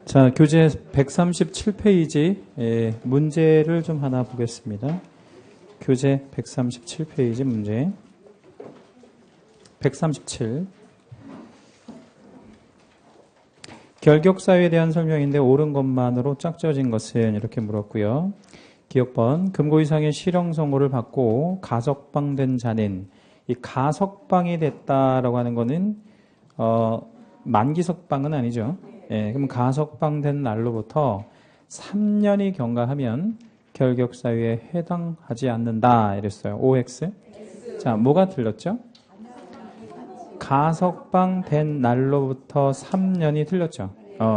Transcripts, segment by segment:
자, 교재 137페이지 문제를 좀 하나 보겠습니다. 교재 137페이지 문제 137 결격사유에 대한 설명인데 옳은 것만으로 짝져진 것은 이렇게 물었고요. 기억번 금고 이상의 실형 선고를 받고 가석방된 자는 이 가석방이 됐다라고 하는 거는 만기석방은 아니죠. 예, 그럼 가석방된 날로부터 3년이 경과하면 결격사유에 해당하지 않는다 이랬어요. OX. 자, 뭐가 틀렸죠? 가석방된 날로부터 3년이 틀렸죠.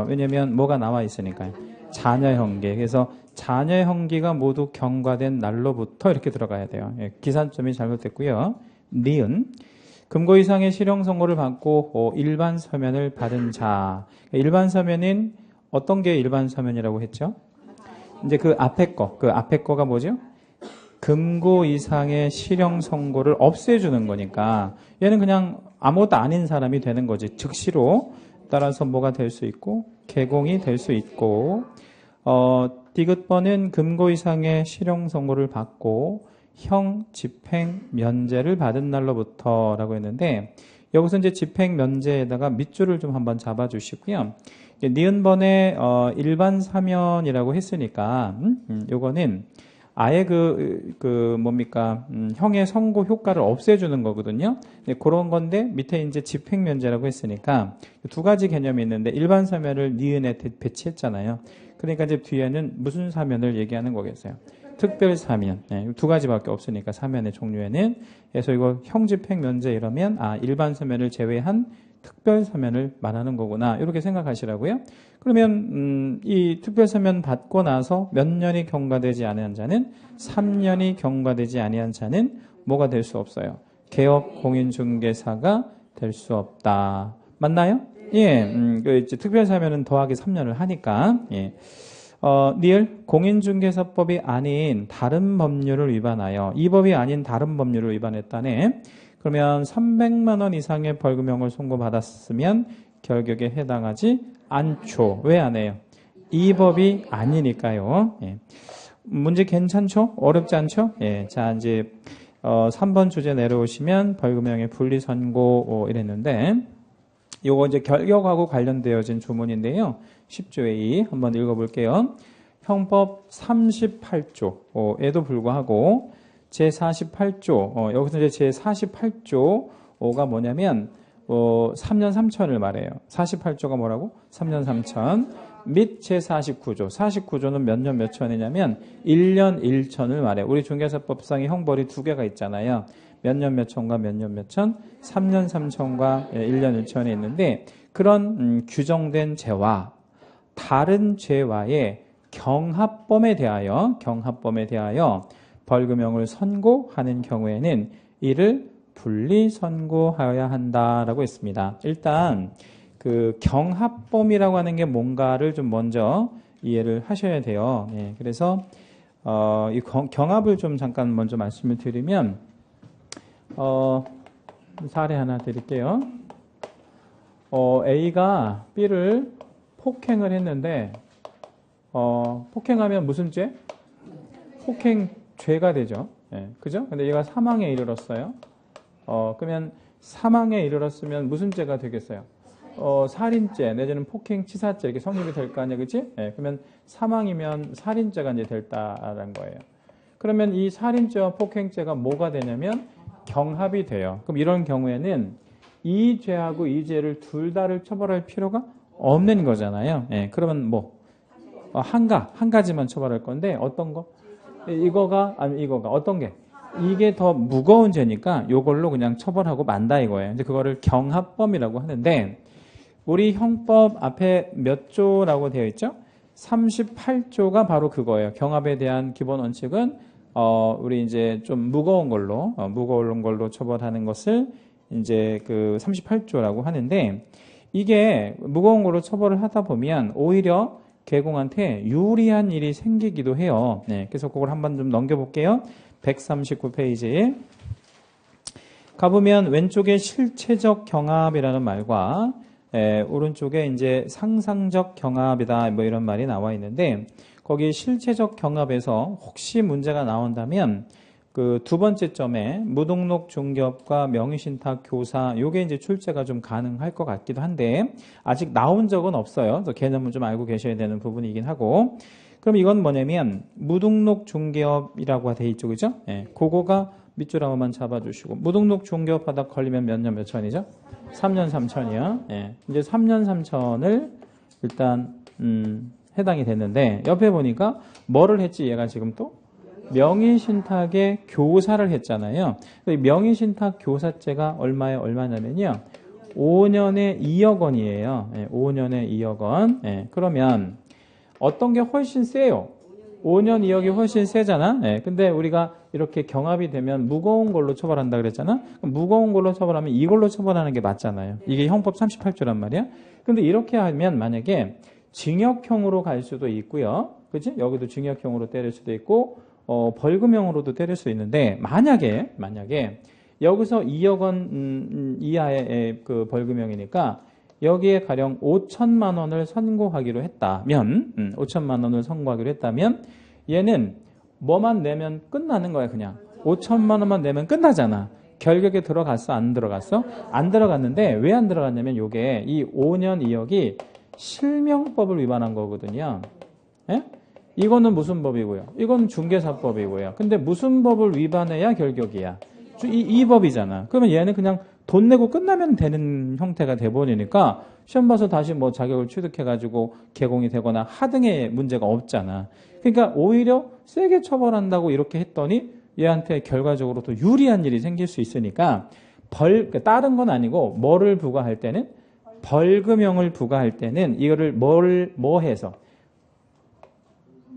왜냐면 뭐가 나와 있으니까요. 자녀형기. 그래서 자녀형기가 모두 경과된 날로부터 이렇게 들어가야 돼요. 예, 기산점이 잘못됐고요. 니은. 금고 이상의 실형 선고를 받고 일반 서면을 받은 자. 일반 서면은 어떤 게 일반 서면이라고 했죠? 이제 그 앞에 거가 뭐죠? 금고 이상의 실형 선고를 없애주는 거니까 얘는 그냥 아무것도 아닌 사람이 되는 거지. 즉시로. 따라서 뭐가 될 수 있고 개공이 될 수 있고 디귿번은 금고 이상의 실형 선고를 받고 형 집행 면제를 받은 날로부터 라고 했는데 여기서 이제 집행 면제에다가 밑줄을 좀 한번 잡아 주시고요. 니은번에 일반 사면이라고 했으니까 요거는 아예 형의 선고 효과를 없애주는 거거든요. 그런 건데 밑에 이제 집행 면제라고 했으니까 두 가지 개념이 있는데 일반 사면을 니은에 배치했잖아요. 그러니까 이제 뒤에는 무슨 사면을 얘기하는 거겠어요? 특별 사면. 네, 두 가지밖에 없으니까 사면의 종류에는. 그래서 이거 형집행 면제 이러면 일반 사면을 제외한 특별 사면을 말하는 거구나. 이렇게 생각하시라고요. 그러면 이 특별 사면 받고 나서 몇 년이 경과되지 아니한 자는 3년이 경과되지 아니한 자는 뭐가 될 수 없어요. 개업 공인중개사가 될 수 없다. 맞나요? 예. 이제 특별 사면은 더하기 3년을 하니까. 예. 니을 공인중개사법이 아닌 다른 법률을 위반하여 이 법이 아닌 다른 법률을 위반했다네. 그러면 300만 원 이상의 벌금형을 선고받았으면 결격에 해당하지 않죠. 왜 안 해요? 이 법이 아니니까요. 예. 문제 괜찮죠? 어렵지 않죠? 예. 자, 이제 3번 주제 내려오시면 벌금형의 분리선고 이랬는데 요거 이제 결격하고 관련되어진 주문인데요. 10조 A 한번 읽어볼게요. 형법 38조에도 불구하고 제48조 여기서 이제 제48조가 뭐냐면 3년 3천을 말해요. 48조가 뭐라고? 3년 3천 및 제49조 49조는 몇 년 몇 천이냐면 1년 1천을 말해요. 우리 중개사법상의 형벌이 두 개가 있잖아요. 몇 년 몇 천과 몇 년 몇 천, 3년 3천과 1년 1천이 있는데 그런 규정된 죄와 다른 죄와의 경합범에 대하여 벌금형을 선고하는 경우에는 이를 분리 선고하여야 한다라고 했습니다. 일단 그 경합범이라고 하는 게 뭔가를 좀 먼저 이해를 하셔야 돼요. 예, 그래서 이 경합을 좀 잠깐 먼저 말씀을 드리면 사례 하나 드릴게요. A가 B를 폭행을 했는데 폭행하면 무슨 죄? 폭행죄가 되죠. 예, 그죠? 근데 얘가 사망에 이르렀어요. 그러면 사망에 이르렀으면 무슨 죄가 되겠어요? 살인죄 내지는 폭행치사죄 이렇게 성립이 될 거 아니야, 그렇지? 예, 그러면 사망이면 살인죄가 이제 됐다라는 거예요. 그러면 이 살인죄와 폭행죄가 뭐가 되냐면 경합이 돼요. 그럼 이런 경우에는 이 죄하고 이 죄를 둘 다를 처벌할 필요가 없는 거잖아요. 예, 그러면 한 가지만 처벌할 건데 어떤 거? 이거가 아니 이거가 어떤 게? 이게 더 무거운 죄니까 이걸로 그냥 처벌하고 만다 이거예요. 이제 그거를 경합범이라고 하는데 우리 형법 앞에 몇 조라고 되어 있죠? 38조가 바로 그거예요. 경합에 대한 기본 원칙은 우리 이제 좀 무거운 걸로 처벌하는 것을 이제 그 38조라고 하는데 이게 무거운 걸로 처벌을 하다 보면 오히려 개공한테 유리한 일이 생기기도 해요. 네, 그래서 그걸 한번 좀 넘겨볼게요. 139페이지에 가보면 왼쪽에 실체적 경합이라는 말과 오른쪽에 이제 상상적 경합이다 뭐 이런 말이 나와 있는데 거기 실체적 경합에서 혹시 문제가 나온다면 그 두 번째 점에 무등록 중개업과 명의신탁 교사 요게 이제 출제가 좀 가능할 것 같기도 한데 아직 나온 적은 없어요. 그래서 개념은 좀 알고 계셔야 되는 부분이긴 하고 그럼 이건 뭐냐면 무등록 중개업이라고 돼 있죠, 그죠? 그거가 밑줄 한번만 잡아주시고 무등록 중개업 하다 걸리면 몇 년 몇 천이죠? 3년 3천이요. 이제 3년 3천을 일단 해당이 됐는데 옆에 보니까 뭐를 했지 얘가 지금 또 명의신탁의 교사를 했잖아요. 명의신탁 교사죄가 얼마냐면요. 5년에 2억 원이에요. 5년에 2억 원. 그러면 어떤 게 훨씬 세요? 5년 2억이 훨씬 세잖아. 근데 우리가 이렇게 경합이 되면 무거운 걸로 처벌한다 그랬잖아. 그럼 무거운 걸로 처벌하면 이걸로 처벌하는 게 맞잖아요. 이게 형법 38조란 말이야. 근데 이렇게 하면 만약에 징역형으로 갈 수도 있고요. 그치? 여기도 징역형으로 때릴 수도 있고 벌금형으로도 때릴 수 있는데 만약에 여기서 2억 원 이하의 그 벌금형이니까 여기에 가령 5천만 원을 선고하기로 했다면 5천만 원을 선고하기로 했다면 얘는 뭐만 내면 끝나는 거야. 그냥 5천만 원만 내면 끝나잖아. 결격에 들어갔어? 안 들어갔어? 안 들어갔는데 왜 안 들어갔냐면 요게 이 5년 2억이 실명법을 위반한 거거든요. 예? 이거는 무슨 법이고요? 이건 중개사법이고요. 근데 무슨 법을 위반해야 결격이야? 이 법이잖아. 그러면 얘는 그냥 돈 내고 끝나면 되는 형태가 돼버리니까 시험 봐서 다시 뭐 자격을 취득해가지고 개공이 되거나 하등의 문제가 없잖아. 그러니까 오히려 세게 처벌한다고 이렇게 했더니 얘한테 결과적으로 더 유리한 일이 생길 수 있으니까 다른 건 아니고 뭐를 부과할 때는 벌금형을 부과할 때는 이거를 뭐 해서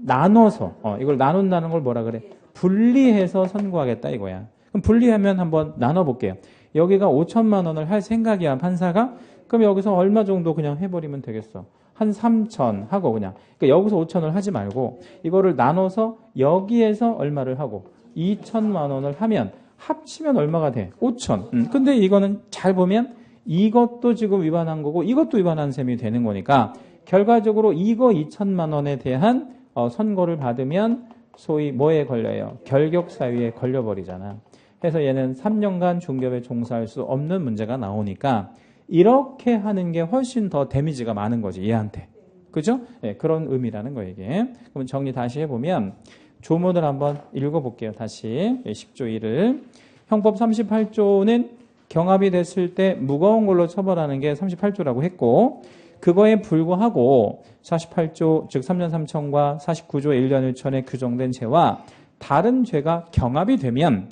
나눠서 이걸 나눈다는 걸 뭐라 그래? 분리해서 선고하겠다 이거야. 그럼 분리하면 한번 나눠볼게요. 여기가 5천만 원을 할 생각이야 판사가. 그럼 여기서 얼마 정도 그냥 해버리면 되겠어. 한 3천 하고 그냥. 그러니까 여기서 5천을 하지 말고 이거를 나눠서 여기에서 얼마를 하고 2천만 원을 하면 합치면 얼마가 돼? 5천. 근데 이거는 잘 보면 이것도 지금 위반한 거고 이것도 위반한 셈이 되는 거니까 결과적으로 이거 2천만 원에 대한 선고를 받으면 소위 뭐에 걸려요? 결격 사유에 걸려버리잖아. 그래서 얘는 3년간 중개업에 종사할 수 없는 문제가 나오니까 이렇게 하는 게 훨씬 더 데미지가 많은 거지 얘한테. 그죠? 그런 의미라는 거예요 이게. 그럼 정리 다시 해보면 조문을 한번 읽어볼게요. 다시 10조 1을. 형법 38조는 경합이 됐을 때 무거운 걸로 처벌하는 게 38조라고 했고 그거에 불구하고 48조 즉 3년 3천과 49조 1년 1천에 규정된 죄와 다른 죄가 경합이 되면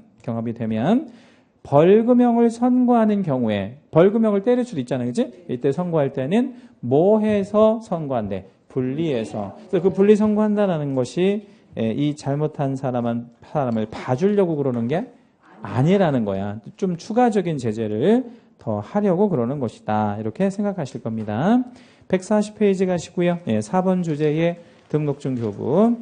벌금형을 선고하는 경우에 벌금형을 때릴 수도 있잖아요. 그치? 이때 선고할 때는 뭐 해서 선고한대? 분리해서. 그래서 그 분리 선고한다는 것이 이 잘못한 사람을 봐주려고 그러는 게 아니라는 거야. 좀 추가적인 제재를 더 하려고 그러는 것이다. 이렇게 생각하실 겁니다. 140페이지 가시고요. 4번 주제의 등록증 교부.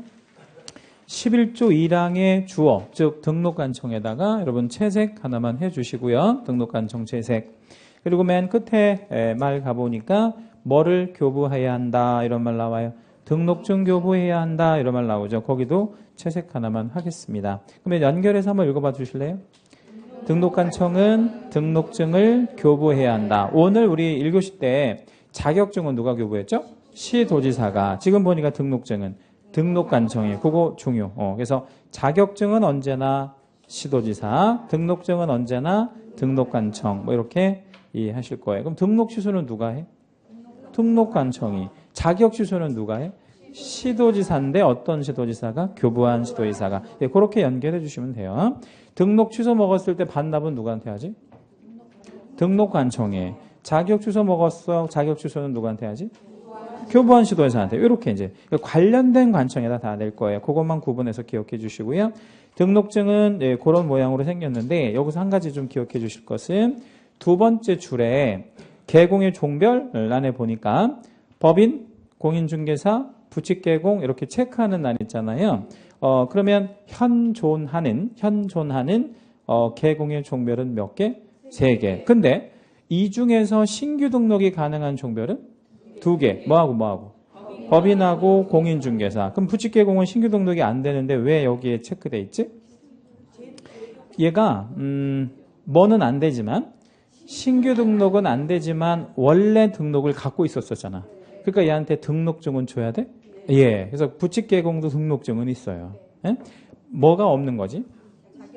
11조 1항의 주어, 즉 등록관청에다가 여러분 채색 하나만 해주시고요. 등록관청 채색. 그리고 맨 끝에 말 가보니까 뭐를 교부해야 한다 이런 말 나와요. 등록증 교부해야 한다 이런 말 나오죠. 거기도 채색 하나만 하겠습니다. 그러면 연결해서 한번 읽어봐 주실래요? 등록관청은 등록증을 교부해야 한다. 오늘 우리 1교시 때 자격증은 누가 교부했죠? 시도지사가. 지금 보니까 등록증은 등록관청이에요. 그거 중요. 그래서 자격증은 언제나 시도지사, 등록증은 언제나 등록관청. 뭐 이렇게 이해하실 거예요. 그럼 등록 취소는 누가 해? 등록관청이. 자격 취소는 누가 해? 시도지사인데 어떤 시도지사가? 교부한 시도지사가. 그렇게 연결해 주시면 돼요. 등록 취소 먹었을 때 반납은 누구한테 하지? 등록관청에. 자격 취소 먹었어. 자격 취소는 누구한테 하지? 교부한 시도지사한테. 이렇게 이제 관련된 관청에다 다 낼 거예요. 그것만 구분해서 기억해 주시고요. 등록증은 그런 모양으로 생겼는데 여기서 한 가지 좀 기억해 주실 것은 두 번째 줄에 개공의 종별란에 보니까 법인, 공인중개사, 부칙개공 이렇게 체크하는 란 있잖아요. 그러면 현존하는 개공의 종별은 몇 개? 3개. 근데 이 중에서 신규 등록이 가능한 종별은 두 개. 뭐하고? 법인하고 공인중개사. 그럼 부칙개공은 신규 등록이 안 되는데 왜 여기에 체크돼 있지? 얘가 뭐는 안 되지만 신규 등록은 안 되지만 원래 등록을 갖고 있었잖아. 그러니까 얘한테 등록증은 줘야 돼? 예. 그래서 부칙개공도 등록증은 있어요. 예? 뭐가 없는 거지?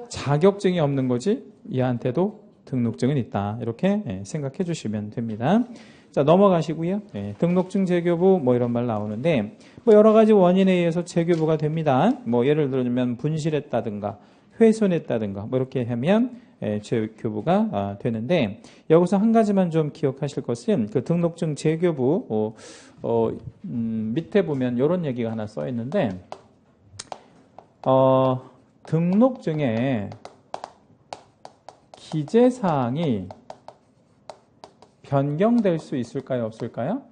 자격증이 없는 거지. 얘한테도 등록증은 있다. 이렇게 생각해 주시면 됩니다. 자, 넘어가시고요. 등록증 재교부 뭐 이런 말 나오는데 뭐 여러 가지 원인에 의해서 재교부가 됩니다. 뭐 예를 들면 분실했다든가 훼손했다든가 뭐 이렇게 하면 재교부가 되는데 여기서 한 가지만 좀 기억하실 것은 그 등록증 재교부 밑에 보면 이런 얘기가 하나 써 있는데 등록증에 기재사항이 변경될 수 있을까요? 없을까요?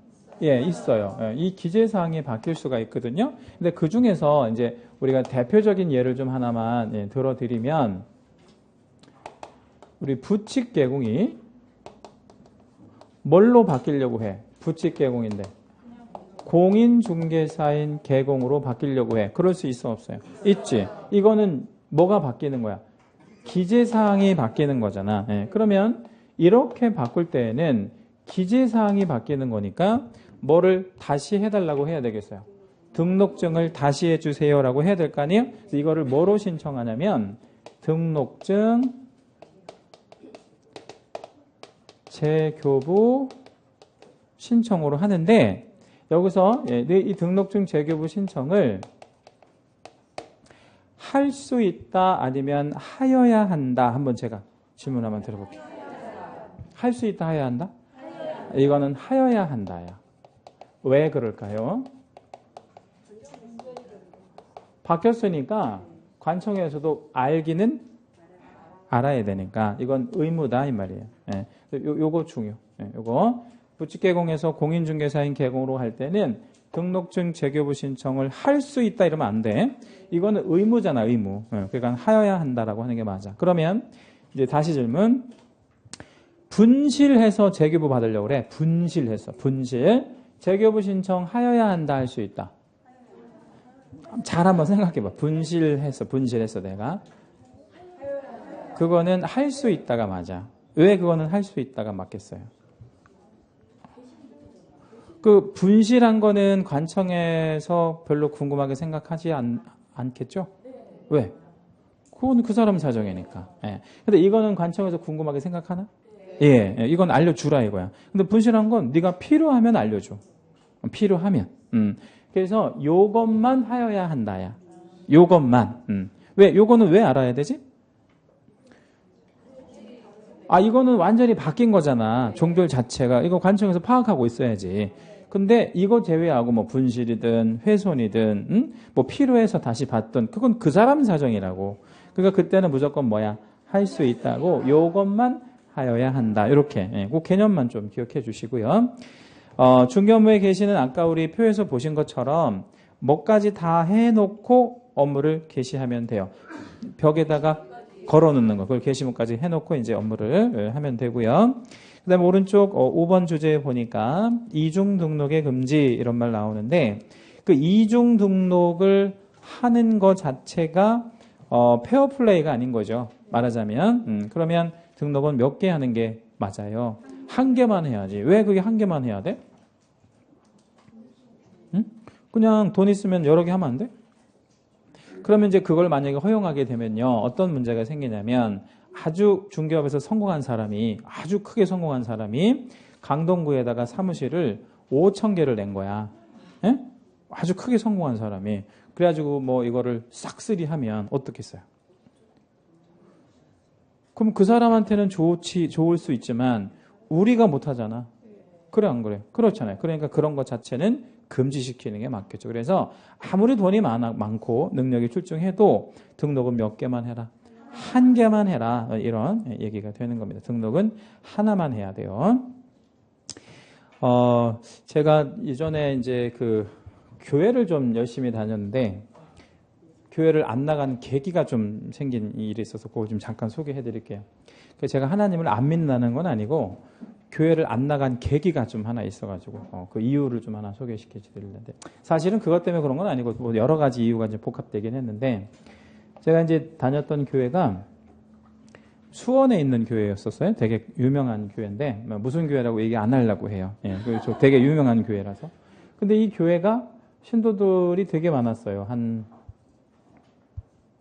예, 있어요. 이 기재사항이 바뀔 수가 있거든요. 근데 그 중에서 이제 우리가 대표적인 예를 좀 하나만 들어드리면 우리 부칙개공이 뭘로 바뀌려고 해? 부칙개공인데 공인중개사인 개공으로 바뀌려고 해. 그럴 수 있어 없어요? 있지. 이거는 뭐가 바뀌는 거야? 기재사항이 바뀌는 거잖아. 그러면 이렇게 바꿀 때에는 기재사항이 바뀌는 거니까 뭐를 다시 해달라고 해야 되겠어요? 등록증을 다시 해주세요라고 해야 될 거 아니에요? 그래서 이거를 뭐로 신청하냐면 등록증 재교부 신청으로 하는데 여기서 이 등록증 재교부 신청을 할 수 있다 아니면 하여야 한다 한번 제가 질문 한번 들어볼게요. 할 수 있다 하여야 한다? 이거는 하여야 한다야. 왜 그럴까요? 바뀌었으니까 관청에서도 알기는 알아야 되니까 이건 의무다 이 말이에요. 요거 중요. 요거 부칙개공에서 공인중개사인 개공으로 할 때는 등록증 재교부 신청을 할 수 있다 이러면 안 돼. 이거는 의무잖아, 의무. 그러니까 하여야 한다라고 하는 게 맞아. 그러면 이제 다시 질문. 분실해서 재교부 받으려고 그래. 분실해서. 분실. 재교부 신청 하여야 한다 할 수 있다. 잘 한번 생각해봐. 분실해서 내가. 그거는 할 수 있다가 맞아. 왜 그거는 할 수 있다가 맞겠어요? 그 분실한 거는 관청에서 별로 궁금하게 생각하지 않겠죠? 왜? 그건 그 사람 사정이니까. 근데 이거는 관청에서 궁금하게 생각하나? 예, 이건 알려주라 이거야. 근데 분실한 건 네가 필요하면 알려줘. 필요하면. 그래서 요것만 하여야 한다야. 요것만. 왜? 요거는 왜 알아야 되지? 이거는 완전히 바뀐 거잖아. 종별 자체가. 이거 관청에서 파악하고 있어야지. 근데 이거 제외하고 뭐 분실이든 훼손이든 뭐 필요해서 다시 받든 그건 그 사람 사정이라고. 그러니까 그때는 무조건 뭐야? 할 수 있다고 요것만 하여야 한다. 이렇게. 그 개념만 좀 기억해 주시고요. 중개업무에 계시는 아까 우리 표에서 보신 것처럼 뭐까지 다 해놓고 업무를 개시하면 돼요. 벽에다가 걸어놓는 거. 그걸 게시문까지 해놓고 이제 업무를 하면 되고요. 그 다음에 오른쪽 5번 주제에 보니까 이중 등록의 금지 이런 말 나오는데 그 이중 등록을 하는 것 자체가 페어플레이가 아닌 거죠. 말하자면. 그러면 등록은 몇 개 하는 게 맞아요? 한 개만 해야지. 왜 그게 한 개만 해야 돼? 응? 그냥 돈 있으면 여러 개 하면 안 돼? 그러면 이제 그걸 만약에 허용하게 되면요. 어떤 문제가 생기냐면 아주 중개업에서 성공한 사람이 아주 크게 성공한 사람이 강동구에다가 사무실을 5,000개를 낸 거야. 예? 아주 크게 성공한 사람이. 그래가지고 뭐 이거를 싹쓸이하면 어떻겠어요? 그럼 그 사람한테는 좋을 수 있지만 우리가 못하잖아. 그래 안 그래? 그렇잖아요. 그러니까 그런 것 자체는 금지시키는 게 맞겠죠. 그래서 아무리 돈이 많고 능력이 출중해도 등록은 몇 개만 해라. 한 개만 해라. 이런 얘기가 되는 겁니다. 등록은 하나만 해야 돼요. 제가 이전에 이제 그 교회를 좀 열심히 다녔는데 교회를 안 나간 계기가 좀 생긴 일이 있어서 그거 좀 잠깐 소개해 드릴게요. 제가 하나님을 안 믿는다는 건 아니고 교회를 안 나간 계기가 좀 하나 있어가지고 그 이유를 좀 하나 소개시켜 드리려는데 사실은 그것 때문에 그런 건 아니고 뭐 여러 가지 이유가 이제 복합되긴 했는데 제가 이제 다녔던 교회가 수원에 있는 교회였었어요. 되게 유명한 교회인데 무슨 교회라고 얘기 안 하려고 해요. 예, 되게 유명한 교회라서. 근데 이 교회가 신도들이 되게 많았어요. 한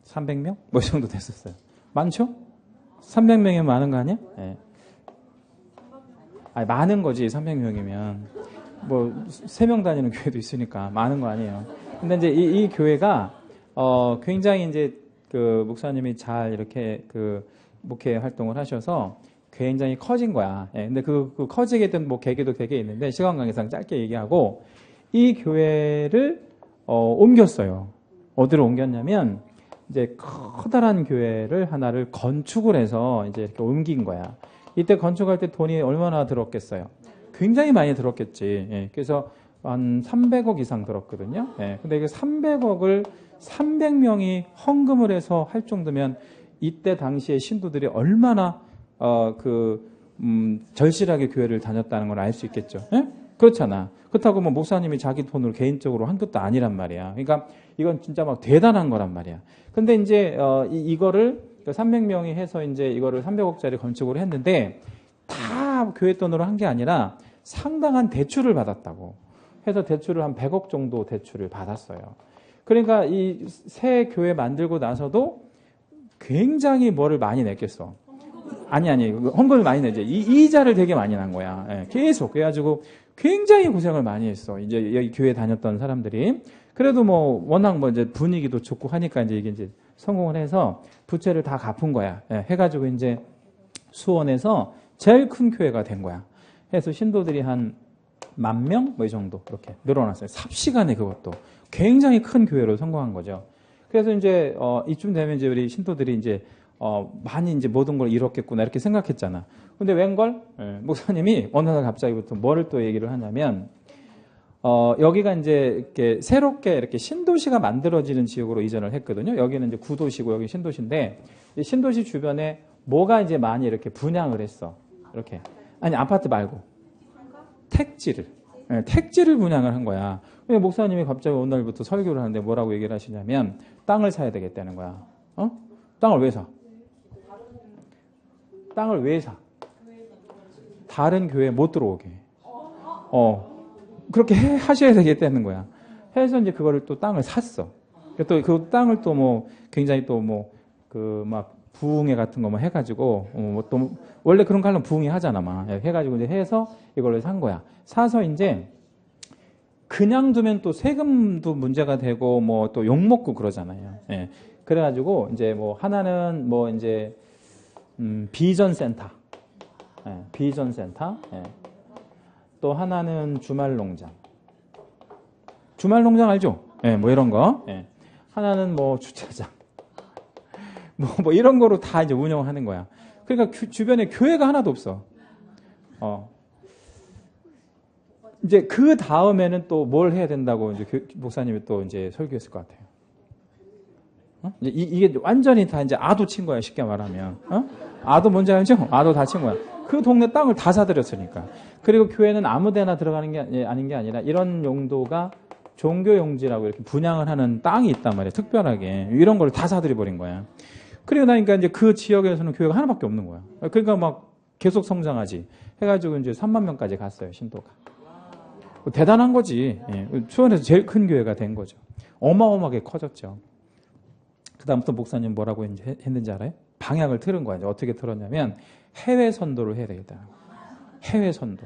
300명? 뭐 이 정도 됐었어요. 많죠? 300명이면 많은 거 아니야? 예. 아니, 많은 거지, 300명이면. 뭐, 3명 다니는 교회도 있으니까 많은 거 아니에요. 근데 이제 이 교회가, 굉장히 이제 그 목사님이 잘 이렇게 그 목회 활동을 하셔서 굉장히 커진 거야. 예. 근데 그 커지게 된 뭐 계기도 되게 있는데 시간 관계상 짧게 얘기하고 이 교회를, 옮겼어요. 어디로 옮겼냐면 이제 커다란 교회를 하나를 건축을 해서 이제 이렇게 옮긴 거야. 이때 건축할 때 돈이 얼마나 들었겠어요? 굉장히 많이 들었겠지. 예, 그래서 한 300억 이상 들었거든요. 예, 근데 그 300억을 300명이 헌금을 해서 할 정도면 이때 당시에 신도들이 얼마나 절실하게 교회를 다녔다는 걸 알 수 있겠죠. 예? 그렇잖아. 그렇다고 뭐 목사님이 자기 돈으로 개인적으로 한 것도 아니란 말이야. 그러니까 이건 진짜 막 대단한 거란 말이야. 근데 이제 이거를 300명이 해서 이제 이거를 300억짜리 건축을 했는데 다 교회 돈으로 한 게 아니라 상당한 대출을 받았다고 해서 대출을 한 100억 정도 대출을 받았어요. 그러니까 이 새 교회 만들고 나서도 굉장히 뭐를 많이 냈겠어. 아니 헌금을 많이 내지. 이자를 되게 많이 난 거야. 예, 계속. 그래가지고 굉장히 고생을 많이 했어. 이제 여기 교회 다녔던 사람들이. 그래도 뭐 워낙 뭐 이제 분위기도 좋고 하니까 이제 이게 이제 성공을 해서 부채를 다 갚은 거야. 예, 해가지고 이제 수원에서 제일 큰 교회가 된 거야. 해서 신도들이 한 10,000명? 뭐 이 정도 이렇게 늘어났어요. 삽시간에 그것도. 굉장히 큰 교회로 성공한 거죠. 그래서 이제, 이쯤 되면 이제 우리 신도들이 이제, 많이 이제 모든 걸 잃었겠구나 이렇게 생각했잖아. 근데 웬걸? 예, 목사님이 어느 날 갑자기부터 뭐를 또 얘기를 하냐면, 여기가 이제 이렇게 새롭게 이렇게 신도시가 만들어지는 지역으로 이전을 했거든요. 여기는 이제 구도시고 여기 신도시인데, 이 신도시 주변에 뭐가 이제 많이 이렇게 분양을 했어. 이렇게. 아니, 아파트 말고. 택지를. 네, 택지를 분양을 한 거야. 근데 목사님이 갑자기 어느 날부터 설교를 하는데 뭐라고 얘기를 하시냐면, 땅을 사야 되겠다는 거야. 땅을 왜 사? 땅을 왜 사? 다른 교회에 못 들어오게. 그렇게 하셔야 되겠다는 거야. 해서 이제 그거를 또 땅을 샀어. 또 그 땅을 또 뭐 굉장히 또 뭐 그 막 부흥회 같은 거 뭐 해가지고 뭐 또 원래 그런 거 하려면 부흥회 하잖아 막 해가지고 이제 해서 이걸 산 거야. 사서 이제 그냥 두면 또 세금도 문제가 되고 뭐 또 욕 먹고 그러잖아요. 예. 그래가지고 이제 뭐 하나는 뭐 이제 비전 센터, 예. 비전 센터. 예. 또 하나는 주말 농장. 주말 농장 알죠? 예, 뭐 이런 거. 예. 하나는 뭐 주차장. 뭐 이런 거로 다 이제 운영을 하는 거야. 그러니까 주변에 교회가 하나도 없어. 이제 그 다음에는 또 뭘 해야 된다고 이제 목사님이 또 이제 설교했을 것 같아요. 이게 완전히 다 이제 아도 친 거야, 쉽게 말하면. 아도 뭔지 알죠? 아도 다 친 거야. 그 동네 땅을 다 사들였으니까. 그리고 교회는 아무 데나 들어가는 게 아닌 게 아니라 이런 용도가 종교 용지라고 이렇게 분양을 하는 땅이 있단 말이에요. 특별하게. 이런 걸 다 사들여버린 거야. 그리고 나니까 이제 그 지역에서는 교회가 하나밖에 없는 거야. 그러니까 막 계속 성장하지. 해가지고 이제 3만 명까지 갔어요, 신도가. 대단한 거지. 예. 수원에서 제일 큰 교회가 된 거죠. 어마어마하게 커졌죠. 그 다음부터 목사님 뭐라고 했는지 알아요? 방향을 틀은 거야. 이제 어떻게 틀었냐면 해외 선도를 해야 되겠다. 해외 선도.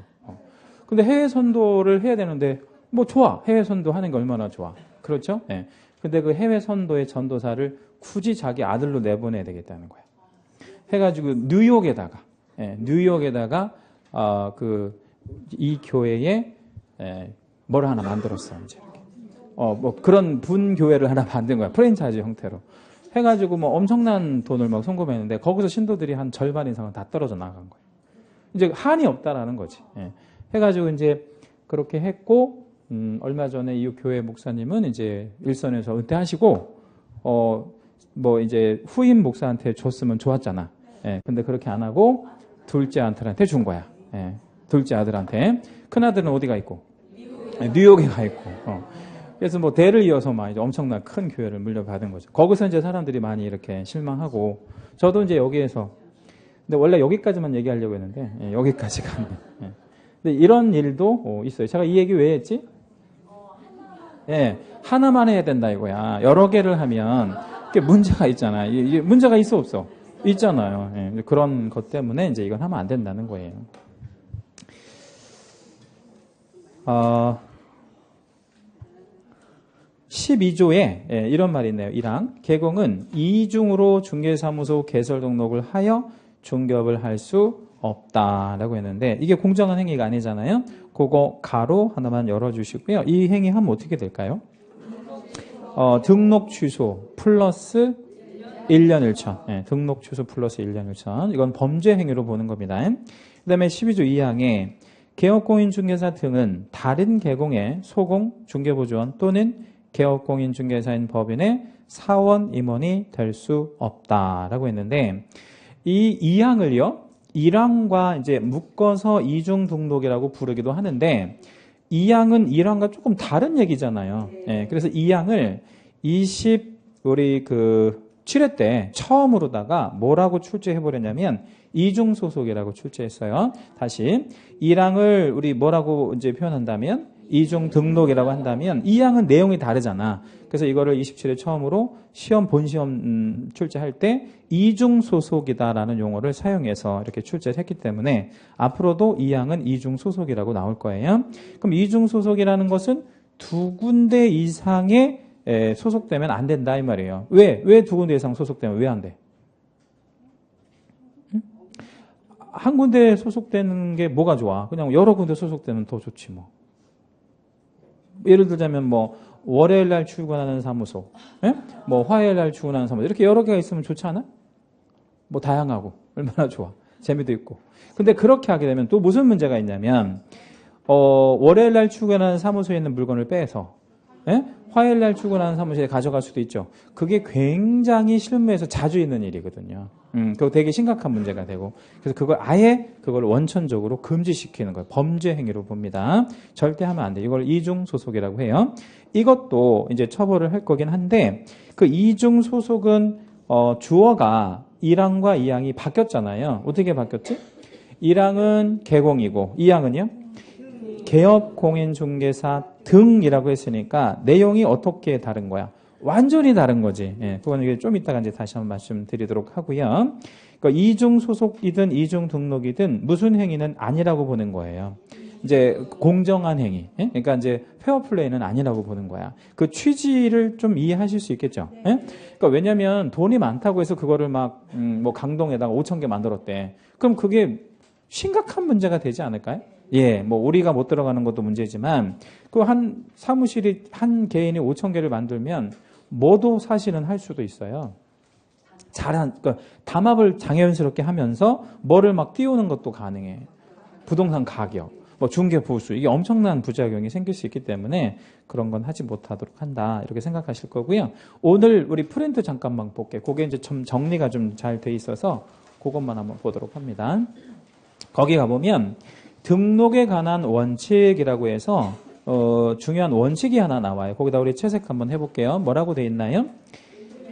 근데 해외 선도를 해야 되는데 뭐 좋아. 해외 선도 하는 게 얼마나 좋아. 그렇죠? 예. 근데 그 해외 선도의 전도사를 굳이 자기 아들로 내보내야 되겠다는 거야. 해가지고 뉴욕에다가 이 교회에 뭘 하나 만들었어. 이제 이렇게. 뭐 그런 분교회를 하나 만든 거야. 프랜차이즈 형태로. 해가지고 뭐 엄청난 돈을 막 송금했는데 거기서 신도들이 한 절반 이상은 다 떨어져 나간 거예요. 이제 한이 없다라는 거지. 예. 해가지고 이제 그렇게 했고 얼마 전에 이 교회 목사님은 이제 일선에서 은퇴하시고 뭐 이제 후임 목사한테 줬으면 좋았잖아. 예, 근데 그렇게 안 하고 둘째 아들한테 준 거야. 예, 둘째 아들한테. 큰 아들은 어디가 있고? 뉴욕에 가 있고. 그래서 뭐 대를 이어서 막 이제 엄청난 큰 교회를 물려받은 거죠. 거기서 이제 사람들이 많이 이렇게 실망하고, 저도 이제 여기에서, 근데 원래 여기까지만 얘기하려고 했는데, 예, 여기까지 갔네. 예. 근데 이런 일도 있어요. 제가 이 얘기 왜 했지? 예, 하나만 해야 된다 이거야. 여러 개를 하면 그게 문제가 있잖아. 이게 문제가 있어 없어? 있잖아요. 예, 그런 것 때문에 이제 이건 하면 안 된다는 거예요. 12조에 이런 말이 있네요. 1항. 개공은 이중으로 중개사무소 개설 등록을 하여 중개업을 할 수 없다라고 했는데, 이게 공정한 행위가 아니잖아요. 그거 가로 하나만 열어주시고요. 이 행위 하면 어떻게 될까요? 등록 취소 플러스 1년 1천. 예, 등록 취소 플러스 1년 1천. 이건 범죄 행위로 보는 겁니다. 그 다음에 12조 2항에 개업공인중개사 등은 다른 개공의 소공, 중개보조원 또는 개업공인중개사인 법인의 사원 임원이 될 수 없다라고 했는데, 이 2항을요, 1항과 이제 묶어서 이중 등록이라고 부르기도 하는데, 2항은 1항과 조금 다른 얘기잖아요. 예, 그래서 2항을 우리 7회 때 처음으로다가 뭐라고 출제해버렸냐면, 이중소속이라고 출제했어요. 다시, 1항을 우리 뭐라고 이제 표현한다면, 이중 등록이라고 한다면, 2항은 내용이 다르잖아. 그래서 이거를 27회 처음으로 본시험 출제할 때 이중소속이다라는 용어를 사용해서 이렇게 출제를 했기 때문에 앞으로도 2항은 이중소속이라고 나올 거예요. 그럼 이중소속이라는 것은 두 군데 이상의 소속되면 안 된다 이 말이에요. 왜 두 군데 이상 소속되면 왜 안 돼? 한 군데 소속되는 게 뭐가 좋아? 그냥 여러 군데 소속되면 더 좋지 뭐. 예를 들자면 뭐 월요일 날 출근하는 사무소, 예? 뭐 화요일 날 출근하는 사무소, 이렇게 여러 개가 있으면 좋지 않아? 뭐 다양하고 얼마나 좋아. 재미도 있고. 근데 그렇게 하게 되면 또 무슨 문제가 있냐면, 월요일 날 출근하는 사무소에 있는 물건을 빼서, 예? 화요일 날 출근하는 사무실에 가져갈 수도 있죠. 그게 굉장히 실무에서 자주 있는 일이거든요. 그거 되게 심각한 문제가 되고, 그래서 그걸 원천적으로 금지시키는 거예요. 범죄 행위로 봅니다. 절대 하면 안 돼. 이걸 이중 소속이라고 해요. 이것도 이제 처벌을 할 거긴 한데, 그 이중 소속은 주어가 1항과 2항이 바뀌었잖아요. 어떻게 바뀌었지? 1항은 개공이고 2항은요? 개업공인중개사 등이라고 했으니까 내용이 어떻게 다른 거야? 완전히 다른 거지. 예, 그건 이게 좀 이따가 이제 다시 한번 말씀드리도록 하고요. 그러니까 이중 소속이든 이중 등록이든 무슨 행위는 아니라고 보는 거예요. 이제 공정한 행위. 예? 그러니까 이제 페어플레이는 아니라고 보는 거야. 그 취지를 좀 이해하실 수 있겠죠. 예? 그러니까 왜냐면 돈이 많다고 해서 그거를 막 뭐 강동에다가 5,000개 만들었대. 그럼 그게 심각한 문제가 되지 않을까요? 예, 뭐 우리가 못 들어가는 것도 문제지만 그 한 사무실이 한 개인이 5,000개를 만들면 뭐도 사실은 할 수도 있어요. 그러니까 담합을 장애연스럽게 하면서 뭐를 막 띄우는 것도 가능해. 부동산 가격, 뭐 중개 보수, 이게 엄청난 부작용이 생길 수 있기 때문에 그런 건 하지 못하도록 한다 이렇게 생각하실 거고요. 오늘 우리 프린트 잠깐만 볼게요. 그게 이제 좀 정리가 좀 잘 돼 있어서 그것만 한번 보도록 합니다. 거기 가보면 등록에 관한 원칙이라고 해서 중요한 원칙이 하나 나와요. 거기다 우리 채색 한번 해볼게요. 뭐라고 돼 있나요?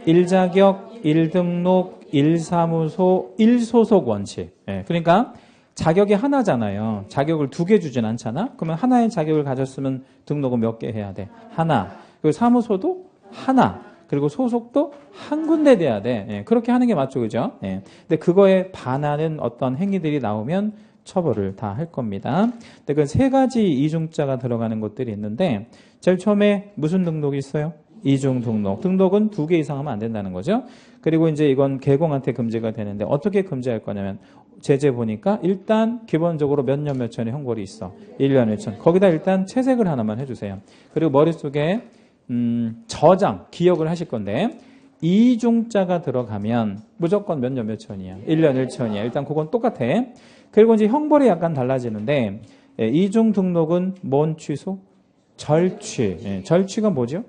1자격, 1등록, 1사무소, 1소속 원칙. 예, 그러니까 자격이 하나잖아요. 자격을 2개 주진 않잖아. 그러면 하나의 자격을 가졌으면 등록은 몇 개 해야 돼? 하나. 그리고 사무소도 하나. 그리고 소속도 한 군데 돼야 돼. 예, 그렇게 하는 게 맞죠, 그죠? 예. 근데 그거에 반하는 어떤 행위들이 나오면 처벌을 다 할 겁니다. 근데 그 3가지 이중자가 들어가는 것들이 있는데, 제일 처음에 무슨 등록이 있어요? 이중 등록. 등록은 2개 이상 하면 안 된다는 거죠. 그리고 이제 이건 개공한테 금지가 되는데 어떻게 금지할 거냐면, 제재 보니까 일단 기본적으로 몇 년 몇 천의 형벌이 있어. 1년 1천. 거기다 일단 채색을 하나만 해주세요. 그리고 머릿속에 저장, 기억을 하실 건데, 이중자가 들어가면 무조건 몇 년 몇 천이야. 1년 1천이야. 일단 그건 똑같아. 그리고 이제 형벌이 약간 달라지는데, 이중 등록은 뭔 취소? 절취. 예, 절취가 뭐죠?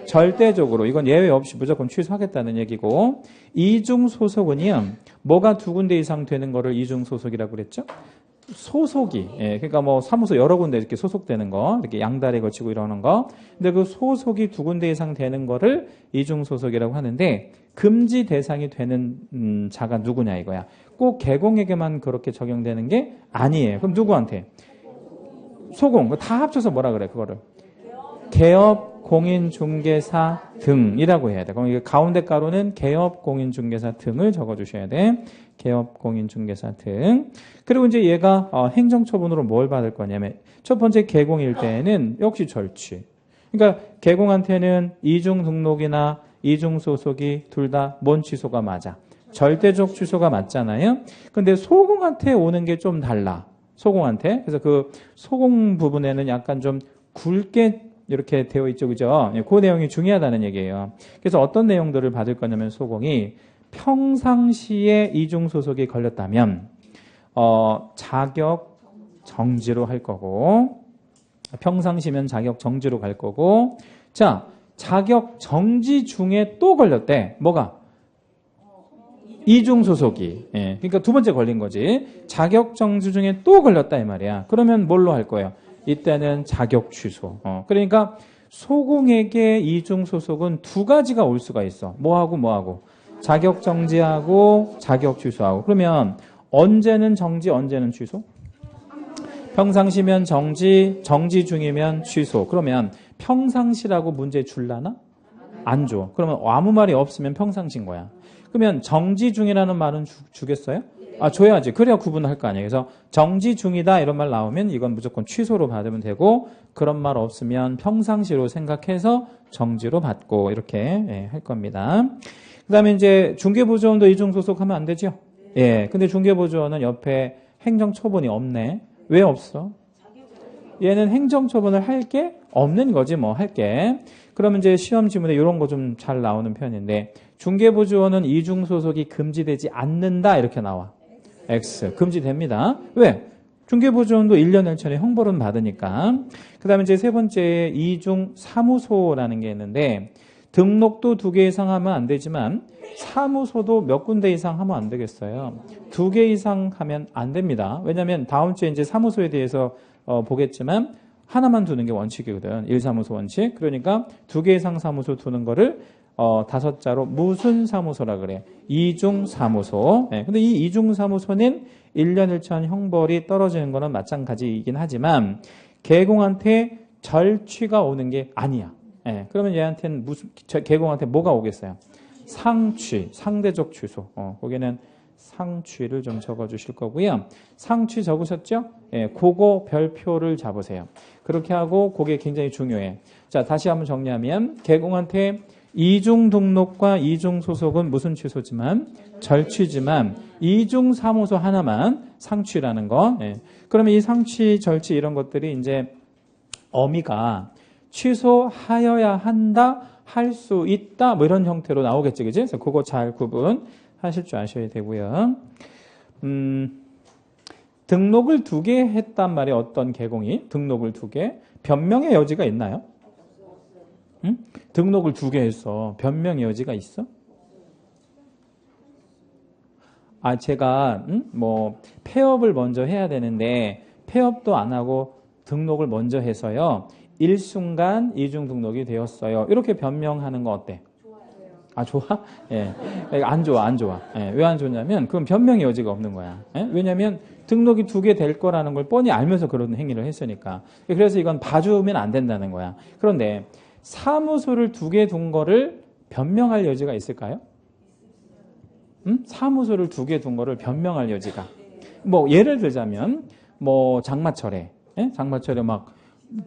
절대적으로 이건 예외 없이 무조건 취소하겠다는 얘기고 이중 소속은요. 뭐가 두 군데 이상 되는 거를 이중 소속이라고 그랬죠? 소속이 그러니까 뭐 사무소 여러 군데 이렇게 소속되는 거 이렇게 양다리 거치고 이러는 거 근데 그 소속이 두 군데 이상 되는 거를 이중 소속이라고 하는데 금지 대상이 되는 자가 누구냐 이거야. 꼭 개공에게만 그렇게 적용되는 게 아니에요. 그럼 누구한테? 소공 다 합쳐서 뭐라 그래 그거를 개업 공인중개사 등이라고 해야 돼. 그럼 이게 가운데 가로는 개업 공인중개사 등을 적어주셔야 돼. 개업 공인중개사 등. 그리고 이제 얘가 행정처분으로 뭘 받을 거냐면 첫 번째 개공일 때는 역시 절취. 그러니까 개공한테는 이중 등록이나 이중 소속이 둘 다 뭔 취소가 맞아? 절대적 취소가 맞잖아요. 근데 소공한테 오는 게 좀 달라. 소공한테. 그래서 그 소공 부분에는 약간 좀 굵게 이렇게 되어 있죠. 그죠? 그 내용이 중요하다는 얘기예요. 그래서 어떤 내용들을 받을 거냐면 소공이 평상시에 이중 소속이 걸렸다면 자격 정지로 할 거고 평상시면 자격 정지로 갈 거고 자 자격 정지 중에 또 걸렸대. 뭐가? 이중 소속이. 예. 그러니까 두 번째 걸린 거지. 자격 정지 중에 또 걸렸다 이 말이야. 그러면 뭘로 할 거예요? 이때는 자격 취소. 그러니까 소공에게 이중 소속은 두 가지가 올 수가 있어. 뭐하고? 자격 정지하고 자격 취소하고. 그러면 언제는 정지, 언제는 취소? 평상시면 정지, 정지 중이면 취소. 그러면 평상시라고 문제 줄라나? 안 줘. 그러면 아무 말이 없으면 평상시인 거야. 그러면 정지 중이라는 말은 주겠어요? 줘야지. 그래야 구분할 거 아니에요. 그래서 정지 중이다 이런 말 나오면 이건 무조건 취소로 받으면 되고 그런 말 없으면 평상시로 생각해서 정지로 받고 이렇게 할 겁니다. 그 다음에 이제 중개보조원도 이중소속하면 안 되죠? 예. 근데 중개보조원은 옆에 행정처분이 없네. 왜 없어? 얘는 행정처분을 할 게 없는 거지 뭐 할 게. 그러면 이제 시험 지문에 이런 거 좀 잘 나오는 편인데 중개보조원은 이중소속이 금지되지 않는다 이렇게 나와. X. 금지됩니다. 왜? 중개보조원도 1년 1천에 형벌은 받으니까. 그 다음에 이제 세 번째 이중사무소라는 게 있는데 등록도 2개 이상 하면 안 되지만 사무소도 몇 군데 이상 하면 안 되겠어요. 2개 이상 하면 안 됩니다. 왜냐하면 다음 주에 이제 사무소에 대해서 보겠지만 하나만 두는 게 원칙이거든. 1사무소 원칙. 그러니까 2개 이상 사무소 두는 거를 5자로 무슨 사무소라 그래? 이중사무소. 네, 근데 이 이중사무소는 1년 1천 형벌이 떨어지는 거는 마찬가지이긴 하지만 개공한테 절취가 오는 게 아니야. 네, 그러면 얘한테는 개공한테 뭐가 오겠어요? 상취, 상대적 취소. 거기는 상취를 좀 적어주실 거고요. 상취 적으셨죠? 예, 그거 별표를 잡으세요. 그렇게 하고 그게 굉장히 중요해. 자, 다시 한번 정리하면 개공한테 이중 등록과 이중 소속은 무슨 취소지만 절취지만 이중 사무소 하나만 상취라는 거. 예. 그러면 이 상취, 절취 이런 것들이 이제 어미가 취소하여야 한다, 할 수 있다, 뭐 이런 형태로 나오겠지, 그지? 그래서 그거 잘 구분하실 줄 아셔야 되고요. 등록을 2개 했단 말이에요. 어떤 개공이 등록을 2개. 변명의 여지가 있나요? 응? 등록을 2개 했어. 변명의 여지가 있어? 제가 뭐 폐업을 먼저 해야 되는데 폐업도 안 하고 등록을 먼저 해서요. 일순간 이중 등록이 되었어요. 이렇게 변명하는 거 어때? 좋아? 예. 안 좋아. 예. 왜 안 좋냐면 그건 변명의 여지가 없는 거야. 예? 왜냐면 등록이 2개 될 거라는 걸 뻔히 알면서 그런 행위를 했으니까. 그래서 이건 봐주면 안 된다는 거야. 그런데 사무소를 2개 둔 거를 변명할 여지가 있을까요? 사무소를 2개 둔 거를 변명할 여지가. 뭐 예를 들자면 뭐 장마철에 예? 장마철에 막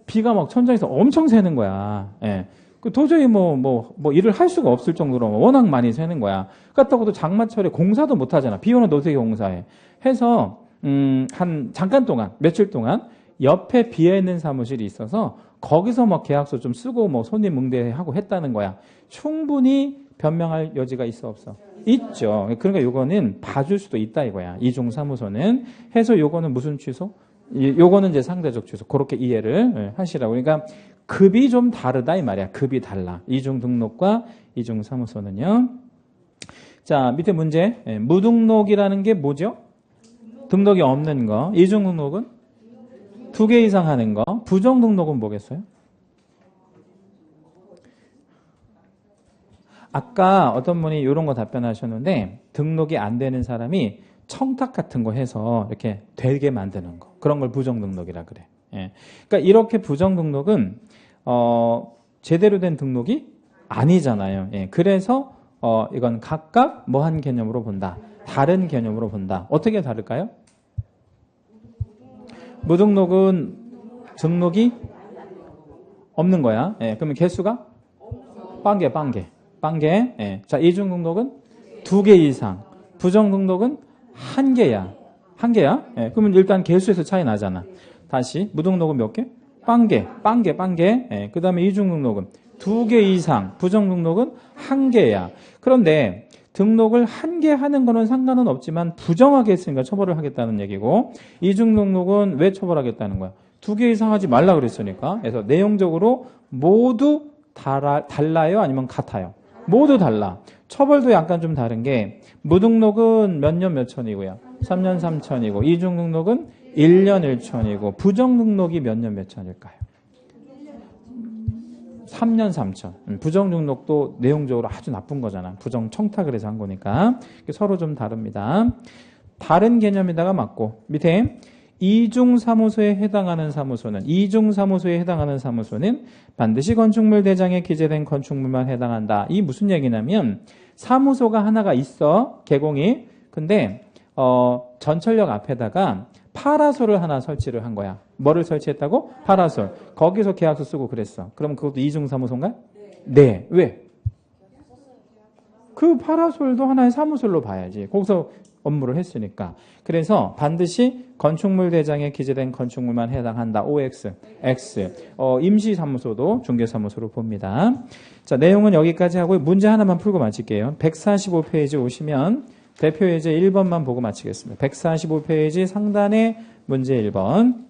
비가 막 천장에서 엄청 새는 거야. 예. 도저히 뭐 일을 할 수가 없을 정도로 워낙 많이 새는 거야. 그렇다고도 장마철에 공사도 못 하잖아. 비 오는 어떻게 공사해. 해서 한 잠깐 동안 며칠 동안 옆에 비어있는 사무실이 있어서 거기서 막 계약서 좀 쓰고 뭐 손님 응대하고 했다는 거야. 충분히 변명할 여지가 있어 없어? 있죠. 그러니까 요거는 봐줄 수도 있다 이거야. 이중사무소는. 해서 요거는 무슨 취소? 요거는 이제 상대적 주소. 그렇게 이해를 하시라고. 그러니까 급이 좀 다르다 이 말이야. 급이 달라. 이중 등록과 이중 사무소는요. 자, 밑에 문제. 무등록이라는 게 뭐죠? 등록이 없는 거. 이중 등록은 2개 이상 하는 거. 부정 등록은 뭐겠어요? 아까 어떤 분이 이런 거 답변하셨는데 등록이 안 되는 사람이 청탁 같은 거 해서 이렇게 되게 만드는 거. 그런 걸 부정 등록이라 그래. 예. 그러니까 이렇게 부정 등록은 제대로 된 등록이 아니잖아요. 예. 그래서 이건 각각 뭐 한 개념으로 본다. 다른 개념으로 본다. 어떻게 다를까요? 무등록은 등록이 없는 거야. 예. 그러면 개수가 빵개. 예. 자, 이중 등록은 2개 이상. 부정 등록은 1개야. 1개야? 예. 그러면 일단 개수에서 차이 나잖아. 다시 무등록은 몇 개? 빵개. 예. 그 다음에 이중 등록은 2개 이상. 부정 등록은 1개야. 그런데 등록을 1개 하는 거는 상관은 없지만 부정하게 했으니까 처벌을 하겠다는 얘기고 이중 등록은 왜 처벌하겠다는 거야? 2개 이상 하지 말라 그랬으니까. 그래서 내용적으로 모두 달라요? 아니면 같아요? 모두 달라. 처벌도 약간 좀 다른 게 무등록은 몇 년 몇 천이고요. 3년 3천이고 이중 등록은 1년 1천이고 부정 등록이 몇 년 몇 천일까요? 3년 3천. 부정 등록도 내용적으로 아주 나쁜 거잖아. 부정 청탁을 해서 한 거니까. 서로 좀 다릅니다. 다른 개념에다가 맞고 밑에 이중사무소에 해당하는 사무소는 반드시 건축물 대장에 기재된 건축물만 해당한다. 이 무슨 얘기냐면 사무소가 하나가 있어. 개공이. 근데 전철역 앞에다가 파라솔을 하나 설치를 한 거야. 뭐를 설치했다고? 파라솔. 거기서 계약서 쓰고 그랬어. 그럼 그것도 이중사무소인가요? 네. 왜? 그 파라솔도 하나의 사무소로 봐야지. 거기서 업무를 했으니까. 그래서 반드시 건축물 대장에 기재된 건축물만 해당한다. OX, X. 임시사무소도 중개사무소로 봅니다. 자, 내용은 여기까지 하고 문제 하나만 풀고 마칠게요. 145페이지 오시면 대표 예제 1번만 보고 마치겠습니다. 145페이지 상단에 문제 1번.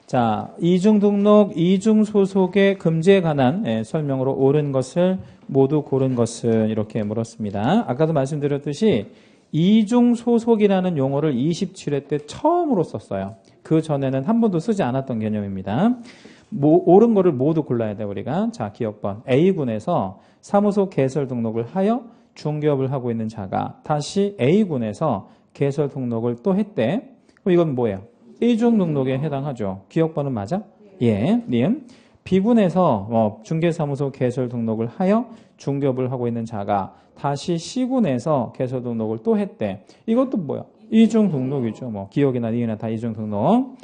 자, 이중 등록, 이중 소속의 금지에 관한 설명으로 옳은 것을 모두 고른 것은 이렇게 물었습니다. 아까도 말씀드렸듯이 이중 소속이라는 용어를 27회 때 처음으로 썼어요. 그 전에는 한 번도 쓰지 않았던 개념입니다. 옳은 거를 모두 골라야 돼 우리가. 자, 기억번 A군에서 사무소 개설 등록을 하여 중개업을 하고 있는 자가 다시 A군에서 개설 등록을 또 했대. 그럼 이건 뭐예요? 이중 등록에 해당하죠. 기억번은 맞아? 예, 니은. B군에서 중개사무소 개설 등록을 하여 중개업을 하고 있는 자가 다시 C군에서 개설 등록을 또 했대. 이것도 뭐야? 이중 등록이죠. 기억이나 니은이나 다 이중 등록.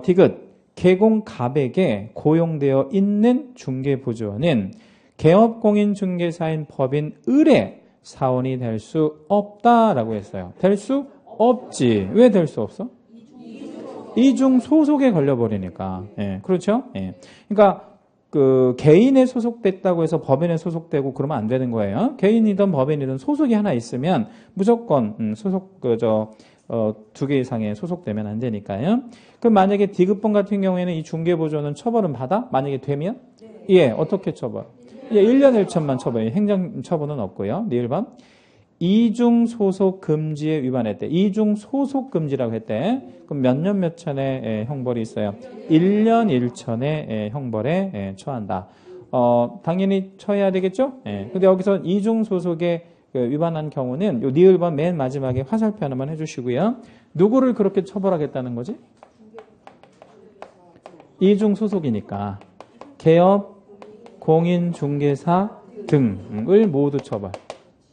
디귿. 개공갑에게 고용되어 있는 중개부조원은 개업공인중개사인 법인 을의 사원이 될 수 없다라고 했어요. 될 수 없지. 왜 될 수 없어? 이중 소속에 걸려버리니까. 예, 그렇죠? 예. 그러니까 그 개인에 소속됐다고 해서 법인에 소속되고 그러면 안 되는 거예요. 개인이든 법인이든 소속이 하나 있으면 무조건 소속 2개 이상에 소속되면 안 되니까요. 그럼 만약에 디귿번 같은 경우에는 이 중개보조는 처벌은 받아? 만약에 되면? 예, 어떻게 처벌? 예, 1년 1천만 처벌. 행정 처벌은 없고요. 니을번. 이중 소속 금지에 위반했대. 이중 소속 금지라고 했대. 그럼 몇 년 몇 천의 형벌이 있어요? 1년 1천의 형벌에 처한다. 당연히 처해야 되겠죠? 예. 근데 여기서 이중 소속에 위반한 경우는 요 니을번 맨 마지막에 화살표 하나만 해주시고요. 누구를 그렇게 처벌하겠다는 거지? 이중 소속이니까 개업, 공인중개사 등을 모두 처벌.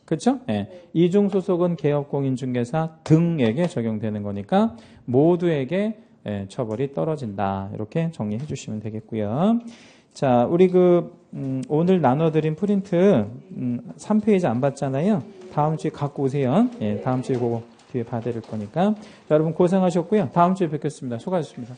그렇죠? 예. 이중 소속은 개업, 공인중개사 등에게 적용되는 거니까 모두에게 처벌이 떨어진다. 이렇게 정리해 주시면 되겠고요. 자, 우리 오늘 나눠드린 프린트 3페이지 안 봤잖아요. 다음 주에 갖고 오세요. 예, 다음 주에 그거 뒤에 봐드릴 거니까. 자, 여러분 고생하셨고요. 다음 주에 뵙겠습니다. 수고하셨습니다.